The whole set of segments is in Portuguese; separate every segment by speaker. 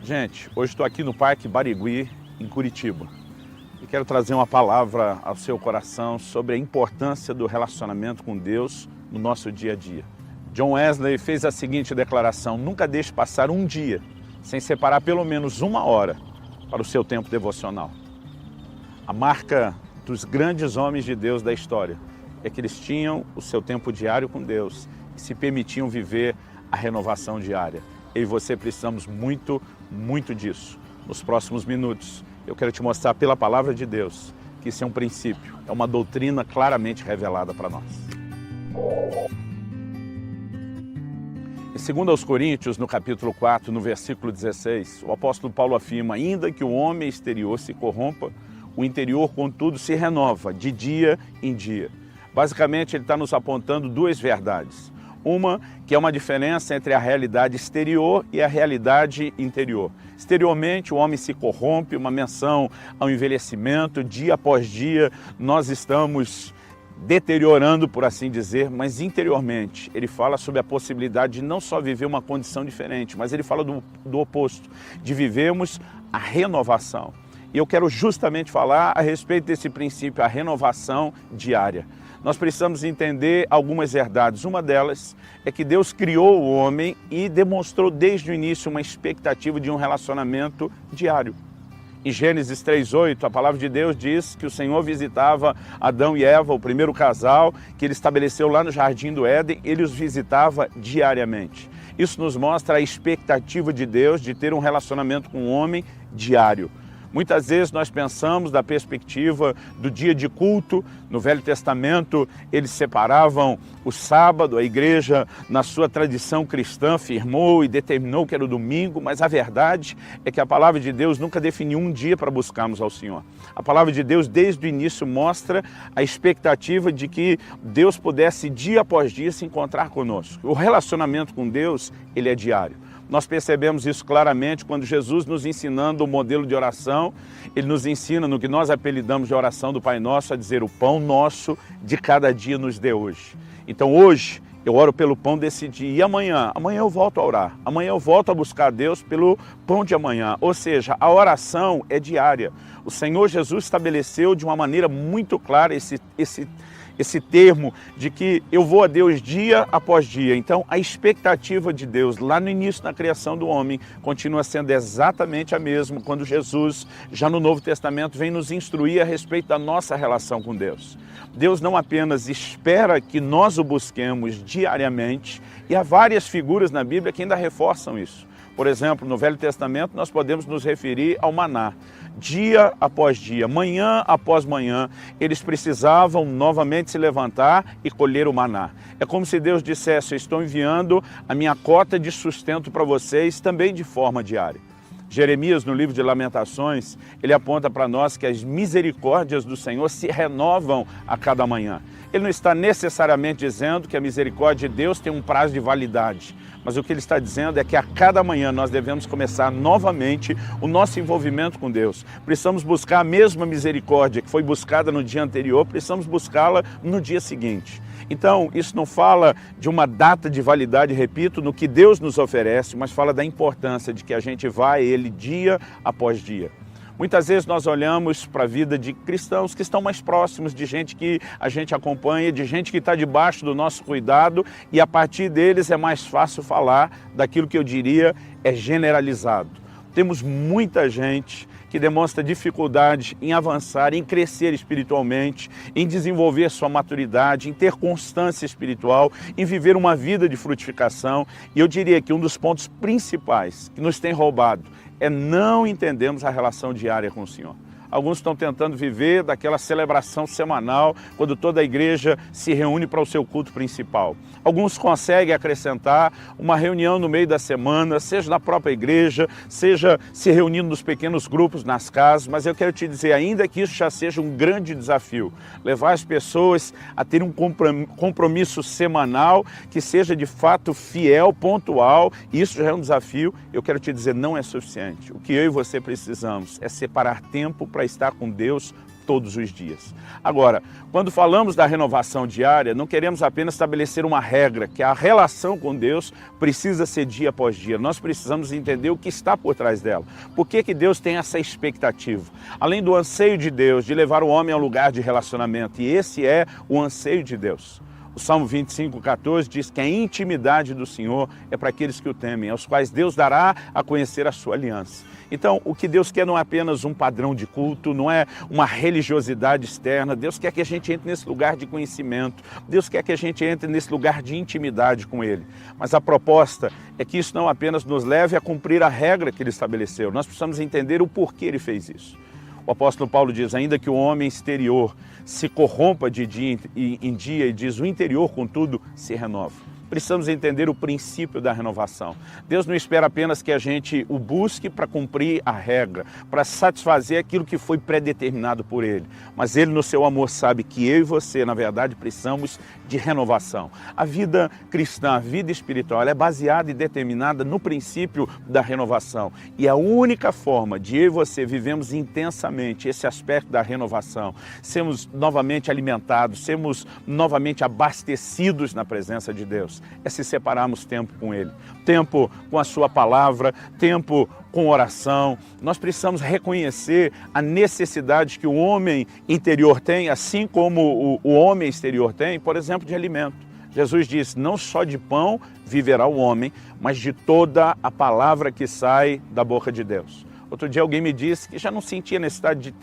Speaker 1: Gente, hoje estou aqui no Parque Barigui, em Curitiba, e quero trazer uma palavra ao seu coração sobre a importância do relacionamento com Deus no nosso dia a dia. John Wesley fez a seguinte declaração: nunca deixe passar um dia sem separar pelo menos uma hora para o seu tempo devocional. A marca dos grandes homens de Deus da história é que eles tinham o seu tempo diário com Deus e se permitiam viver a renovação diária. Eu e você precisamos muito disso. Nos próximos minutos, eu quero te mostrar pela palavra de Deus que isso é um princípio, é uma doutrina claramente revelada para nós. Em 2 Coríntios, no capítulo 4, no versículo 16, o apóstolo Paulo afirma: ainda que o homem exterior se corrompa, o interior, contudo, se renova de dia em dia. Basicamente, ele está nos apontando duas verdades. Uma que é uma diferença entre a realidade exterior e a realidade interior. Exteriormente, o homem se corrompe, uma menção ao envelhecimento, dia após dia nós estamos deteriorando, por assim dizer, mas interiormente ele fala sobre a possibilidade de não só viver uma condição diferente, mas ele fala do oposto, de vivermos a renovação. E eu quero justamente falar a respeito desse princípio, a renovação diária. Nós precisamos entender algumas verdades. Uma delas é que Deus criou o homem e demonstrou desde o início uma expectativa de um relacionamento diário. Em Gênesis 3:8, a palavra de Deus diz que o Senhor visitava Adão e Eva, o primeiro casal que ele estabeleceu lá no Jardim do Éden, ele os visitava diariamente. Isso nos mostra a expectativa de Deus de ter um relacionamento com o homem diário. Muitas vezes nós pensamos da perspectiva do dia de culto. No Velho Testamento, eles separavam o sábado, a igreja, na sua tradição cristã, firmou e determinou que era o domingo, mas a verdade é que a palavra de Deus nunca definiu um dia para buscarmos ao Senhor. A palavra de Deus, desde o início, mostra a expectativa de que Deus pudesse, dia após dia, se encontrar conosco. O relacionamento com Deus, ele é diário. Nós percebemos isso claramente quando Jesus, nos ensinando o modelo de oração, ele nos ensina no que nós apelidamos de oração do Pai Nosso, a dizer: o pão nosso de cada dia nos dê hoje. Então hoje eu oro pelo pão desse dia e amanhã eu volto a orar, amanhã eu volto a buscar a Deus pelo pão de amanhã. Ou seja, a oração é diária. O Senhor Jesus estabeleceu de uma maneira muito clara esse termo de que eu vou a Deus dia após dia. Então, a expectativa de Deus lá no início da criação do homem continua sendo exatamente a mesma quando Jesus, já no Novo Testamento, vem nos instruir a respeito da nossa relação com Deus. Deus não apenas espera que nós o busquemos diariamente, e há várias figuras na Bíblia que ainda reforçam isso. Por exemplo, no Velho Testamento nós podemos nos referir ao maná. Dia após dia, manhã após manhã, eles precisavam novamente se levantar e colher o maná. É como se Deus dissesse: eu estou enviando a minha cota de sustento para vocês também de forma diária. Jeremias, no livro de Lamentações, ele aponta para nós que as misericórdias do Senhor se renovam a cada manhã. Ele não está necessariamente dizendo que a misericórdia de Deus tem um prazo de validade, mas o que ele está dizendo é que a cada manhã nós devemos começar novamente o nosso envolvimento com Deus. Precisamos buscar a mesma misericórdia que foi buscada no dia anterior, precisamos buscá-la no dia seguinte. Então, isso não fala de uma data de validade, repito, no que Deus nos oferece, mas fala da importância de que a gente vá a Ele dia após dia. Muitas vezes nós olhamos para a vida de cristãos que estão mais próximos, de gente que a gente acompanha, de gente que está debaixo do nosso cuidado, e a partir deles é mais fácil falar daquilo que eu diria é generalizado. Temos muita gente que demonstra dificuldade em avançar, em crescer espiritualmente, em desenvolver sua maturidade, em ter constância espiritual, em viver uma vida de frutificação. E eu diria que um dos pontos principais que nos tem roubado é não entendermos a relação diária com o Senhor. Alguns estão tentando viver daquela celebração semanal, quando toda a igreja se reúne para o seu culto principal. Alguns conseguem acrescentar uma reunião no meio da semana, seja na própria igreja, seja se reunindo nos pequenos grupos, nas casas, mas eu quero te dizer, ainda que isso já seja um grande desafio, levar as pessoas a ter um compromisso semanal que seja de fato fiel, pontual, isso já é um desafio, eu quero te dizer, não é suficiente. O que eu e você precisamos é separar tempo para estar com Deus todos os dias. Agora, quando falamos da renovação diária, não queremos apenas estabelecer uma regra, que a relação com Deus precisa ser dia após dia. Nós precisamos entender o que está por trás dela. Por que Deus tem essa expectativa? Além do anseio de Deus de levar o homem a um lugar de relacionamento, e esse é o anseio de Deus. O Salmo 25:14 diz que a intimidade do Senhor é para aqueles que o temem, aos quais Deus dará a conhecer a sua aliança. Então, o que Deus quer não é apenas um padrão de culto, não é uma religiosidade externa. Deus quer que a gente entre nesse lugar de conhecimento. Deus quer que a gente entre nesse lugar de intimidade com Ele. Mas a proposta é que isso não apenas nos leve a cumprir a regra que Ele estabeleceu. Nós precisamos entender o porquê Ele fez isso. O apóstolo Paulo diz, ainda que o homem exterior se corrompa de dia em dia, e diz, o interior, contudo, se renova. Precisamos entender o princípio da renovação. Deus não espera apenas que a gente o busque para cumprir a regra, para satisfazer aquilo que foi predeterminado por Ele. Mas Ele, no seu amor, sabe que eu e você, na verdade, precisamos de renovação. A vida cristã, a vida espiritual, ela é baseada e determinada no princípio da renovação. E a única forma de eu e você vivemos intensamente esse aspecto da renovação, sermos novamente alimentados, sermos novamente abastecidos na presença de Deus, é se separarmos tempo com Ele, tempo com a sua palavra, tempo com oração. Nós precisamos reconhecer a necessidade que o homem interior tem, assim como o homem exterior tem, por exemplo, de alimento. Jesus diz, não só de pão viverá o homem, mas de toda a palavra que sai da boca de Deus. Outro dia alguém me disse que já não sentia necessidade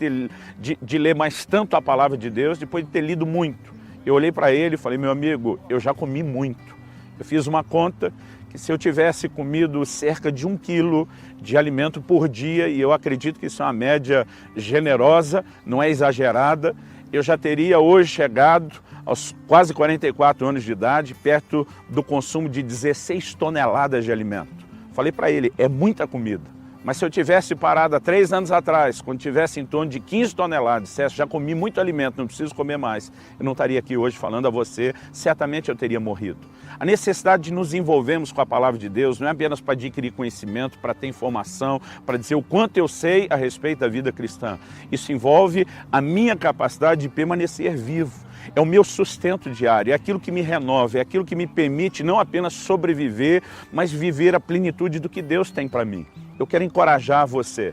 Speaker 1: de ler mais tanto a palavra de Deus depois de ter lido muito. Eu olhei para ele e falei, meu amigo, eu já comi muito. Eu fiz uma conta que se eu tivesse comido cerca de 1 quilo de alimento por dia, e eu acredito que isso é uma média generosa, não é exagerada, eu já teria hoje chegado aos quase 44 anos de idade, perto do consumo de 16 toneladas de alimento. Falei para ele, é muita comida. Mas se eu tivesse parado há 3 anos atrás, quando tivesse em torno de 15 toneladas, dissesse, já comi muito alimento, não preciso comer mais, eu não estaria aqui hoje falando a você, certamente eu teria morrido. A necessidade de nos envolvermos com a palavra de Deus não é apenas para adquirir conhecimento, para ter informação, para dizer o quanto eu sei a respeito da vida cristã. Isso envolve a minha capacidade de permanecer vivo. É o meu sustento diário, é aquilo que me renova, é aquilo que me permite não apenas sobreviver, mas viver a plenitude do que Deus tem para mim. Eu quero encorajar você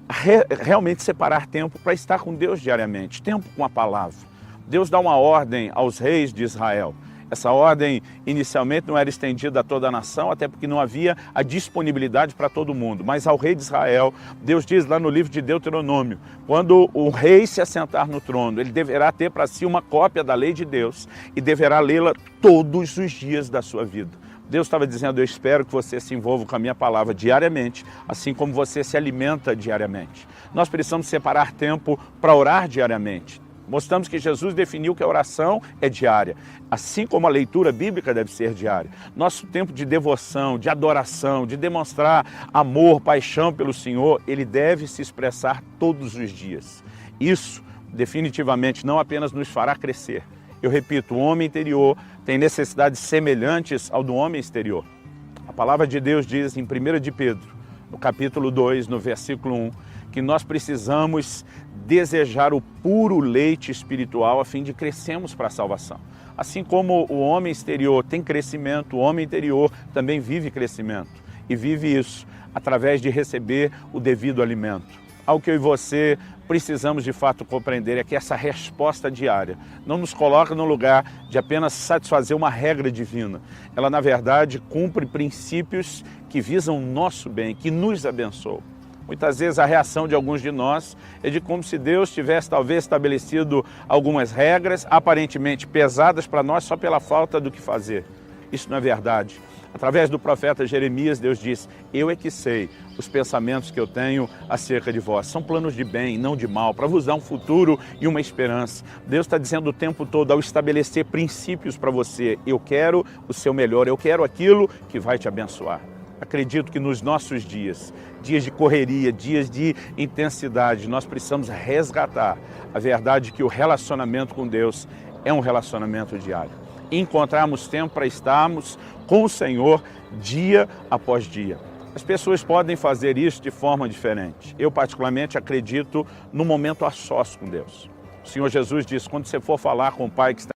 Speaker 1: a realmente separar tempo para estar com Deus diariamente, tempo com a palavra. Deus dá uma ordem aos reis de Israel. Essa ordem inicialmente não era estendida a toda a nação, até porque não havia a disponibilidade para todo mundo. Mas ao rei de Israel, Deus diz lá no livro de Deuteronômio, quando o rei se assentar no trono, ele deverá ter para si uma cópia da lei de Deus e deverá lê-la todos os dias da sua vida. Deus estava dizendo, eu espero que você se envolva com a minha palavra diariamente, assim como você se alimenta diariamente. Nós precisamos separar tempo para orar diariamente. Mostramos que Jesus definiu que a oração é diária, assim como a leitura bíblica deve ser diária. Nosso tempo de devoção, de adoração, de demonstrar amor, paixão pelo Senhor, ele deve se expressar todos os dias. Isso definitivamente não apenas nos fará crescer. Eu repito, o homem interior tem necessidades semelhantes ao do homem exterior. A palavra de Deus diz em 1 de Pedro, no capítulo 2, no versículo 1, que nós precisamos desejar o puro leite espiritual a fim de crescermos para a salvação. Assim como o homem exterior tem crescimento, o homem interior também vive crescimento. E vive isso através de receber o devido alimento. Algo que eu e você precisamos de fato compreender é que essa resposta diária não nos coloca no lugar de apenas satisfazer uma regra divina. Ela, na verdade, cumpre princípios que visam o nosso bem, que nos abençoam. Muitas vezes a reação de alguns de nós é de como se Deus tivesse talvez estabelecido algumas regras aparentemente pesadas para nós só pela falta do que fazer. Isso não é verdade. Através do profeta Jeremias, Deus diz, eu é que sei os pensamentos que eu tenho acerca de vós. São planos de bem, não de mal, para vos dar um futuro e uma esperança. Deus está dizendo o tempo todo, ao estabelecer princípios para você, eu quero o seu melhor, eu quero aquilo que vai te abençoar. Acredito que nos nossos dias, dias de correria, dias de intensidade, nós precisamos resgatar a verdade que o relacionamento com Deus é um relacionamento diário. Encontrarmos tempo para estarmos com o Senhor dia após dia. As pessoas podem fazer isso de forma diferente. Eu, particularmente, acredito no momento a sós com Deus. O Senhor Jesus disse, quando você for falar com o Pai que está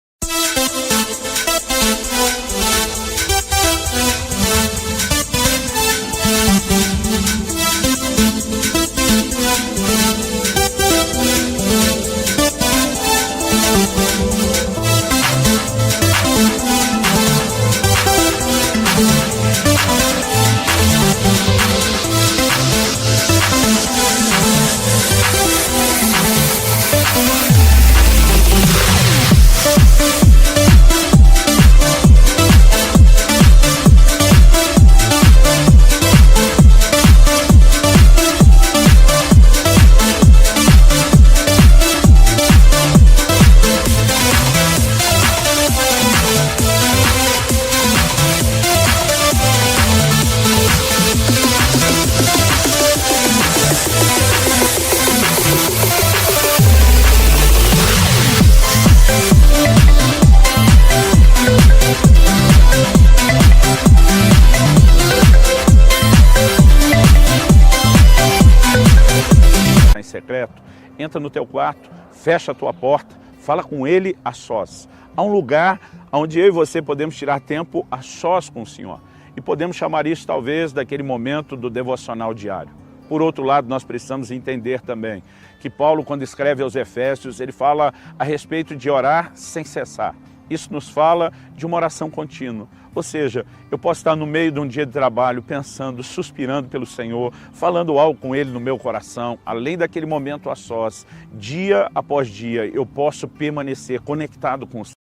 Speaker 1: em secreto, entra no teu quarto, fecha a tua porta, fala com Ele a sós. Há um lugar onde eu e você podemos tirar tempo a sós com o Senhor. E podemos chamar isso talvez daquele momento do devocional diário. Por outro lado, nós precisamos entender também que Paulo, quando escreve aos Efésios, ele fala a respeito de orar sem cessar. Isso nos fala de uma oração contínua. Ou seja, eu posso estar no meio de um dia de trabalho, pensando, suspirando pelo Senhor, falando algo com Ele no meu coração, além daquele momento a sós, dia após dia, eu posso permanecer conectado com o Senhor.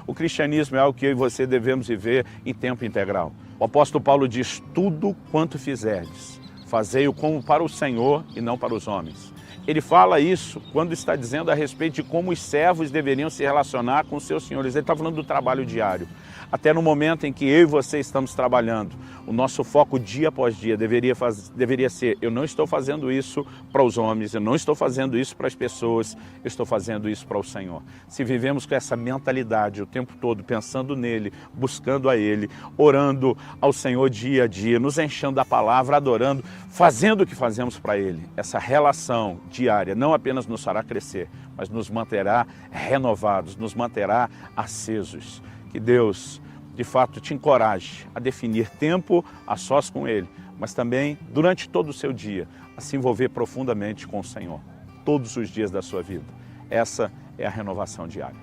Speaker 1: O cristianismo é algo que eu e você devemos viver em tempo integral. O apóstolo Paulo diz, tudo quanto fizerdes, fazei-o como para o Senhor e não para os homens. Ele fala isso quando está dizendo a respeito de como os servos deveriam se relacionar com os seus senhores. Ele está falando do trabalho diário. Até no momento em que eu e você estamos trabalhando, o nosso foco dia após dia deveria ser, eu não estou fazendo isso para os homens, eu não estou fazendo isso para as pessoas, eu estou fazendo isso para o Senhor. Se vivemos com essa mentalidade o tempo todo, pensando nele, buscando a Ele, orando ao Senhor dia a dia, nos enchendo da palavra, adorando, fazendo o que fazemos para Ele, essa relação diária não apenas nos fará crescer, mas nos manterá renovados, nos manterá acesos. Que Deus, de fato, te encoraje a definir tempo a sós com Ele, mas também, durante todo o seu dia, a se envolver profundamente com o Senhor, todos os dias da sua vida. Essa é a renovação diária.